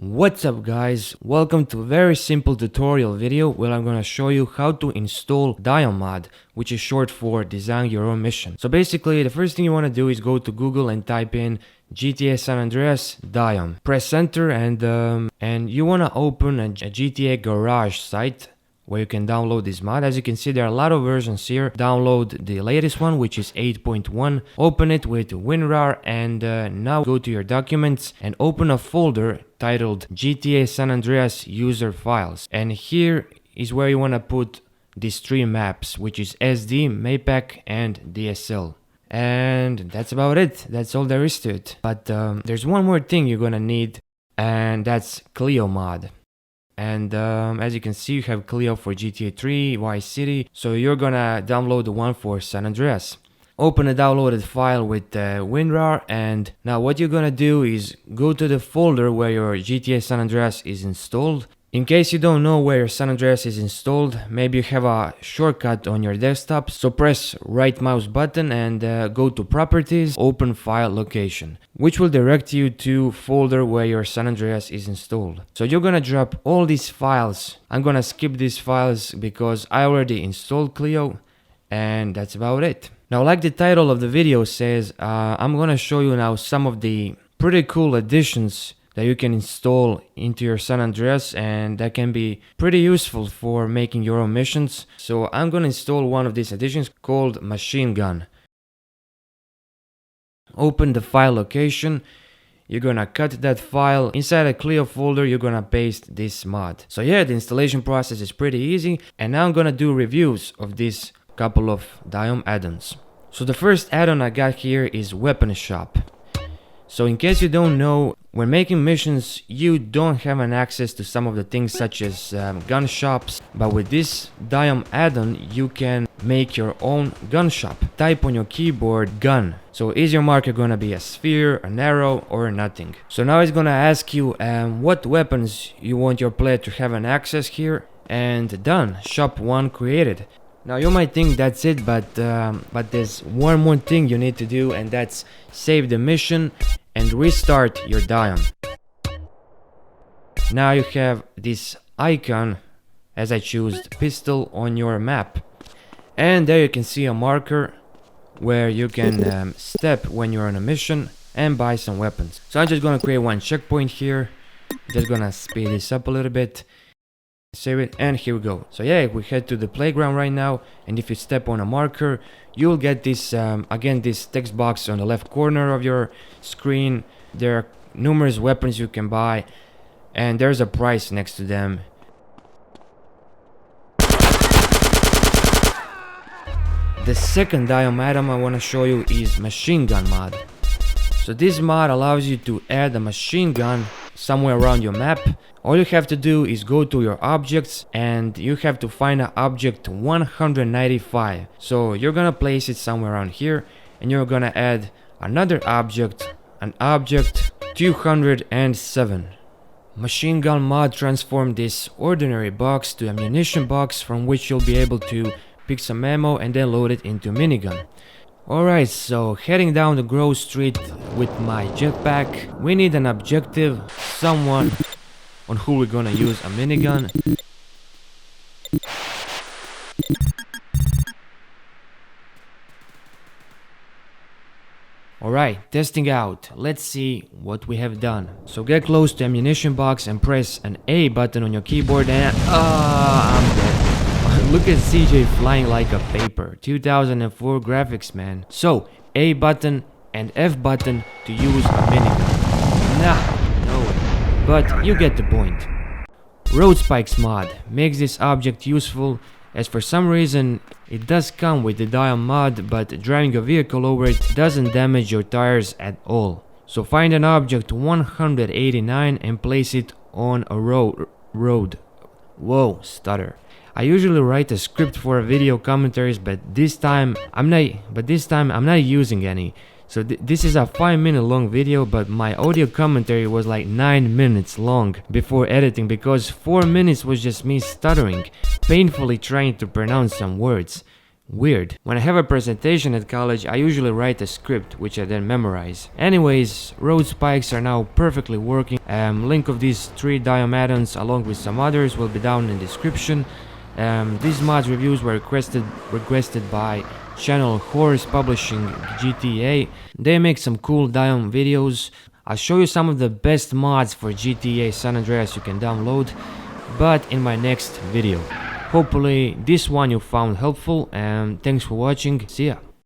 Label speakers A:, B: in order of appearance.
A: What's up guys, welcome to a very simple tutorial video where I'm gonna show you how to install Dyom mod, which is short for Design Your Own Mission. So basically the first thing you want to do is go to Google and type in GTA San Andreas Dyom. Press enter and you want to open a GTA garage site where you can download this mod. As you can see, there are a lot of versions here. Download the latest one, which is 8.1. Open it with WinRAR and now go to your documents and open a folder titled GTA San Andreas user files. And here is where you want to put these three maps, which is SD, MAPAC and DSL. And that's about it. That's all there is to it. But there's one more thing you're gonna need, and that's Clio mod. And as you can see, you have Clio for GTA 3, Vice City, so you're gonna download the one for San Andreas. Open a downloaded file with WinRAR, and now what you're gonna do is go to the folder where your GTA San Andreas is installed. In case you don't know where your San Andreas is installed, maybe you have a shortcut on your desktop, so press right mouse button and go to Properties, Open File Location, which will direct you to folder where your San Andreas is installed. So you're gonna drop all these files. I'm gonna skip these files because I already installed Clio, and that's about it. Now, like the title of the video says, I'm gonna show you now some of the pretty cool additions that you can install into your San Andreas, and that can be pretty useful for making your own missions. So I'm gonna install one of these additions called Machine Gun. Open the file location. You're gonna cut that file. Inside a Clio folder, you're gonna paste this mod. So yeah, the installation process is pretty easy, and now I'm gonna do reviews of this couple of Dyom add-ons. So the first add-on I got here is Weapon Shop. So in case you don't know, when making missions, you don't have an access to some of the things such as gun shops, but with this Dyom add-on, you can make your own gun shop. Type on your keyboard gun. So is your marker gonna be a sphere, an arrow, or nothing? So now it's gonna ask you what weapons you want your player to have an access here, and done. Shop 1 created. Now you might think that's it, but there's one more thing you need to do, and that's save the mission and restart your Dyom. Now you have this icon, as I choose pistol, on your map, and there you can see a marker where you can step when you're on a mission and buy some weapons. So I'm just gonna create one checkpoint here. Just gonna speed this up a little bit. Save it, and here we go. So yeah, we head to the playground right now, and if you step on a marker, you'll get this again, this text box on the left corner of your screen. There are numerous weapons you can buy, and there's a price next to them. The second Dyom add-on I want to show you is Machine Gun mod. So this mod allows you to add a machine gun somewhere around your map. All you have to do is go to your objects, and you have to find an object 195. So you're gonna place it somewhere around here, and you're gonna add another object, an object 207. Machine Gun mod transformed this ordinary box to a munition box from which you'll be able to pick some ammo and then load it into a minigun. Alright, so heading down the Grove Street with my jetpack, we need an objective, someone on who we're gonna use a minigun. Alright, testing out. Let's see what we have done. So get close to ammunition box and press an A button on your keyboard, and I'm dead. Look at CJ flying like a paper. 2004 graphics, man. So A button and F button to use a minigun. Nah, no way. But you get the point. Road Spikes mod makes this object useful, as for some reason it does come with the Dyom mod, but driving a vehicle over it doesn't damage your tires at all. So find an object 189 and place it on a road. Whoa, stutter. I usually write a script for video commentaries, but this time I'm not using any. So this is a 5-minute long video, but my audio commentary was like 9 minutes long before editing, because 4 minutes was just me stuttering, painfully trying to pronounce some words. Weird. When I have a presentation at college, I usually write a script, which I then memorize. Anyways, road spikes are now perfectly working. Link of these 3 Dyom add-ons along with some others will be down in the description. These mods reviews were requested by channel Horse Publishing GTA. They make some cool Dyom videos. I'll show you some of the best mods for GTA San Andreas you can download, but in my next video. Hopefully this one you found helpful, and thanks for watching. See ya.